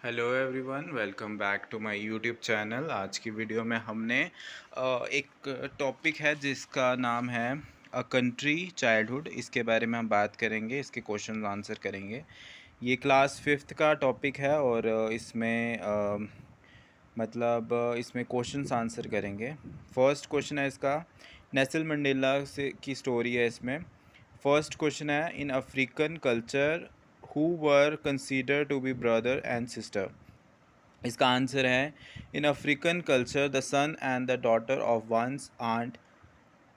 Hello everyone, welcome back to my YouTube channel. आज की video में हमने एक टॉपिक है जिसका नाम है अ कंट्री चाइल्डहुड। इसके बारे में हम बात करेंगे, इसके क्वेश्चन आंसर करेंगे। ये क्लास फिफ्थ का टॉपिक है और इसमें क्वेश्चंस आंसर करेंगे। फर्स्ट क्वेश्चन है इसका, नेल्सन मंडेला से की स्टोरी है इसमें। फर्स्ट क्वेश्चन है, in African culture who were considered to be brother and sister. इसका आंसर है, in African culture the son and the daughter of one's aunt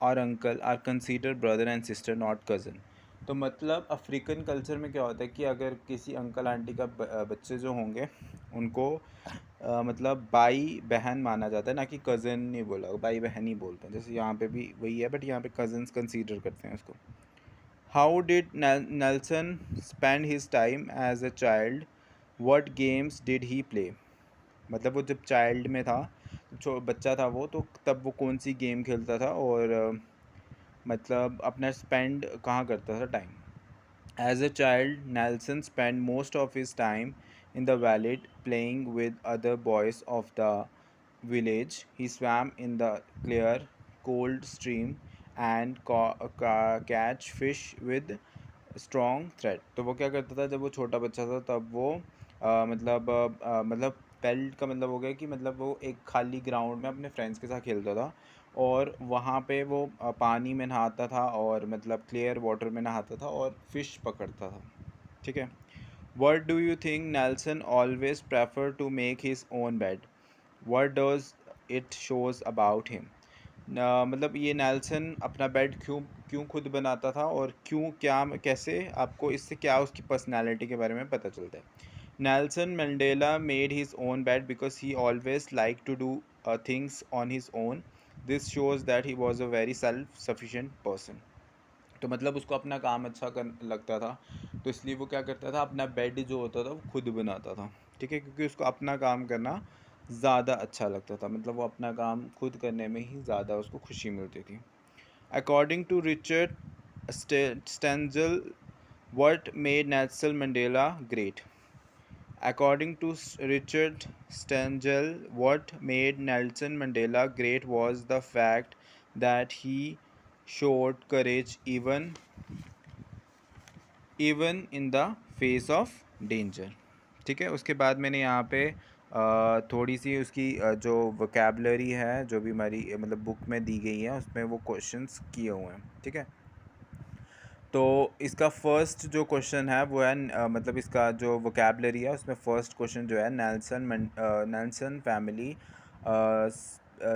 और uncle are considered brother and sister not cousin. तो मतलब African culture में क्या होता है कि अगर किसी अंकल आंटी का बच्चे जो होंगे उनको मतलब भाई बहन माना जाता है, ना कि कज़न नहीं बोला, भाई बहन ही बोलते हैं। जैसे यहाँ पे भी वही है, बट यहाँ पे कज़न्स कंसीडर करते हैं उसको। How did Nelson spend his time as a child, what games did he play. मतलब वो जब चाइल्ड में था, जो बच्चा था वो, तो तब वो कौन सी गेम खेलता था और मतलब अपना स्पेंड कहाँ करता था time. As a child Nelson spend most of his time in the valley playing with other boys of the village. He swam in the clear cold stream and catch fish with strong thread. तो वो क्या करता था जब वो छोटा बच्चा था, तब वो मतलब पेल्ट का मतलब हो गया कि मतलब वो एक खाली ग्राउंड में अपने फ्रेंड्स के साथ खेलता था और वहाँ पे वो पानी में नहाता था और मतलब क्लियर वाटर में नहाता था और फिश पकड़ता था। ठीक है। What do you think Nelson always prefer to make his own bed? What does it shows about him? मतलब ये नेल्सन अपना बेड क्यों क्यों खुद बनाता था और क्यों, क्या, कैसे, आपको इससे क्या उसकी पर्सनालिटी के बारे में पता चलता है। Nelson Mandela made his own bed because he always like to do things on his own. This shows that he was a very self sufficient person. तो मतलब उसको अपना काम अच्छा कर लगता था, तो इसलिए वो क्या करता था, अपना बेड जो होता था वो खुद बनाता था। ठीक है, क्योंकि उसको अपना काम करना ज़्यादा अच्छा लगता था, मतलब वो अपना काम खुद करने में ही ज़्यादा उसको खुशी मिलती थी। According to Richard Stengel, what made Nelson Mandela great? According to Richard Stengel, what made Nelson Mandela great was the fact that he showed courage even in the face of danger। ठीक है, उसके बाद मैंने यहाँ पे थोड़ी सी उसकी जो वोकेबलरी है, जो भी हमारी मतलब बुक में दी गई है, उसमें वो क्वेश्चंस किए हुए हैं। ठीक है, तो इसका फर्स्ट जो क्वेश्चन है वो है मतलब इसका जो वोकेबलरी है उसमें फर्स्ट क्वेश्चन जो है, Nelson family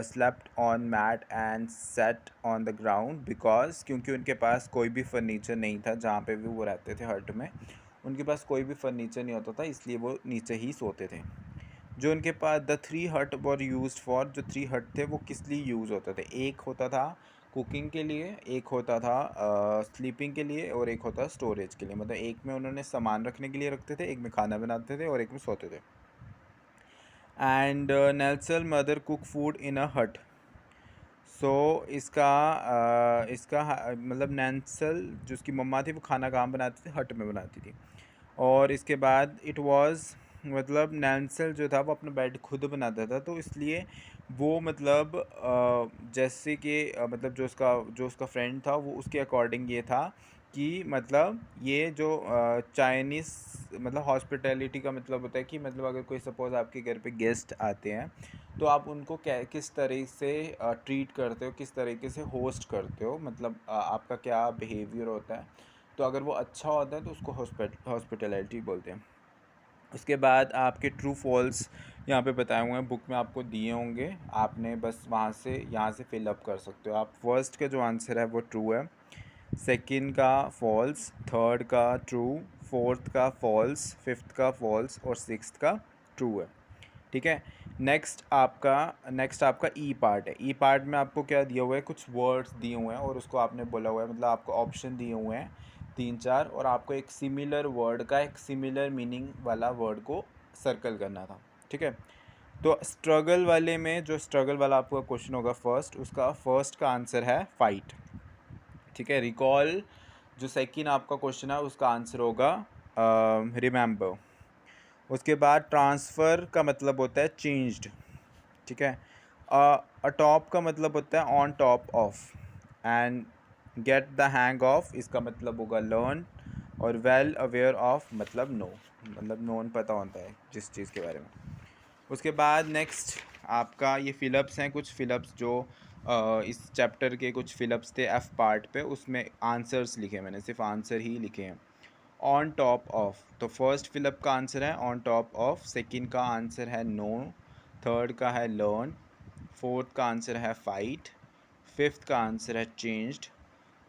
slept on mat and set on the ground because, क्योंकि उनके पास कोई भी फर्नीचर नहीं था जहाँ पे भी वो रहते थे, हट में उनके पास कोई भी फर्नीचर नहीं होता था, इसलिए वो नीचे ही सोते थे। जो उनके पास द थ्री हट वर यूज फॉर, जो थ्री हट थे वो किस लिए यूज़ होते थे। एक होता था कुकिंग के लिए, एक होता था स्लीपिंग के लिए और एक होता स्टोरेज के लिए। मतलब एक में उन्होंने सामान रखने के लिए रखते थे, एक में खाना बनाते थे और एक में सोते थे। And Nelson mother cook food in a hut. So इसका मतलब नैन्सल जो उसकी मम्मा थी वो खाना कहाँ बनाती थी, हट में बनाती थी। और इसके बाद इट वाज, मतलब नैन्सल जो था वो अपना बेड खुद बनाता था, तो इसलिए वो मतलब जैसे कि मतलब जो उसका फ्रेंड था वो उसके अकॉर्डिंग ये था कि मतलब ये जो चाइनीज़ मतलब हॉस्पिटैलिटी का मतलब होता है कि मतलब अगर कोई सपोज़ आपके घर पे गेस्ट आते हैं तो आप उनको किस तरह से ट्रीट करते हो, किस तरीके से होस्ट करते हो, मतलब आपका क्या बिहेवियर होता है। तो अगर वो अच्छा होता है तो उसको हॉस्पिटैलिटी बोलते हैं। उसके बाद आपके ट्रू फॉल्स यहाँ पे बताए हुए हैं, बुक में आपको दिए होंगे, आपने बस वहाँ से यहाँ से फिलअप कर सकते हो आप। फर्स्ट का जो आंसर है वो ट्रू है, सेकंड का फॉल्स, थर्ड का ट्रू, फोर्थ का फॉल्स, फिफ्थ का फॉल्स और सिक्स्थ का ट्रू है। ठीक है, नेक्स्ट आपका ई पार्ट है। ई पार्ट में आपको क्या दिया हुआ है, कुछ वर्ड्स दिए हुए हैं और उसको आपने बोला हुआ है, मतलब आपको ऑप्शन दिए हुए हैं तीन चार, और आपको एक सिमिलर वर्ड का एक सिमिलर मीनिंग वाला वर्ड को सर्कल करना था। ठीक है, तो स्ट्रगल वाले में जो स्ट्रगल वाला आपका क्वेश्चन होगा फर्स्ट, उसका फर्स्ट का आंसर है फाइट। ठीक है, रिकॉल जो सेकंड आपका क्वेश्चन है उसका आंसर होगा रिमेंबर। उसके बाद ट्रांसफ़र का मतलब होता है चेंज्ड, ठीक है। अटॉप का मतलब होता है on top of, and get the hang of इसका मतलब होगा लर्न, और वेल अवेयर ऑफ मतलब नो, मतलब नोन पता होता है जिस चीज़ के बारे में। उसके बाद नेक्स्ट आपका ये फिलअप्स हैं, कुछ फिलअप्स जो इस चैप्टर के कुछ फिलअप्स थे एफ पार्ट पे, उसमें आंसर्स लिखे मैंने, सिर्फ आंसर ही लिखे हैं। ऑन टॉप ऑफ, तो फर्स्ट फिलअप का आंसर है ऑन टॉप ऑफ, सेकंड का आंसर है नो, थर्ड का है लर्न, फोर्थ का आंसर है फाइट, फिफ्थ का आंसर है चेंज्ड,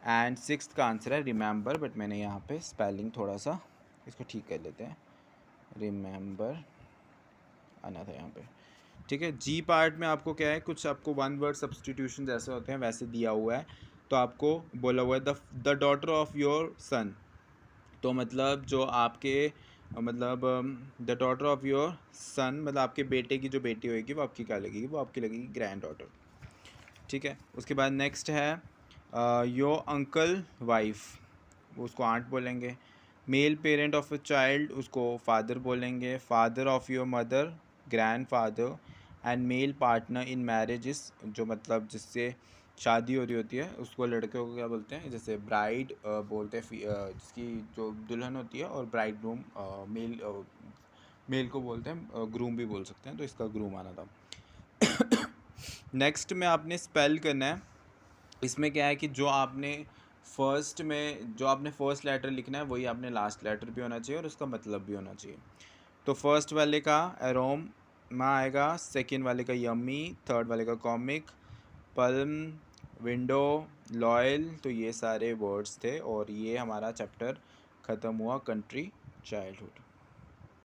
एंड सिक्स्थ का आंसर है रिमेंबर। बट मैंने यहाँ पे स्पेलिंग थोड़ा सा इसको ठीक कर लेते हैं, रिमेंबर आना था यहाँ पे, ठीक है। जी पार्ट में आपको क्या है, कुछ आपको वन वर्ड सब्सटीट्यूशन जैसे होते हैं वैसे दिया हुआ है। तो आपको बोला हुआ है the daughter of your son, तो मतलब जो आपके मतलब the daughter of your son मतलब आपके बेटे की जो बेटी होगी वो आपकी क्या लगेगी, वो आपकी लगेगी ग्रैंड डॉटर, ठीक है। उसके बाद नेक्स्ट है योर अंकल वाइफ, वो उसको आंट बोलेंगे। Male parent of a child उसको फादर बोलेंगे। Father of your mother grand father, and male partner in marriage इस, जो मतलब जिससे शादी हो रही होती है उसको लड़के को क्या बोलते हैं, जैसे ब्राइड बोलते हैं, जिसकी जो दुल्हन होती है, और ब्राइड ग्रूम मेल को बोलते हैं, ग्रूम भी बोल सकते हैं, तो इसका ग्रूम आना था। नेक्स्ट में आपने स्पेल करना है। इसमें क्या है कि जो आपने फर्स्ट लेटर लिखना है वही आपने लास्ट लेटर भी होना चाहिए और उसका मतलब भी होना चाहिए। तो फर्स्ट वाले का एरोम में आएगा, सेकंड वाले का यम्मी, थर्ड वाले का कॉमिक, पल्म, विंडो, लॉयल। तो ये सारे वर्ड्स थे और ये हमारा चैप्टर ख़त्म हुआ कंट्री चाइल्डहुड।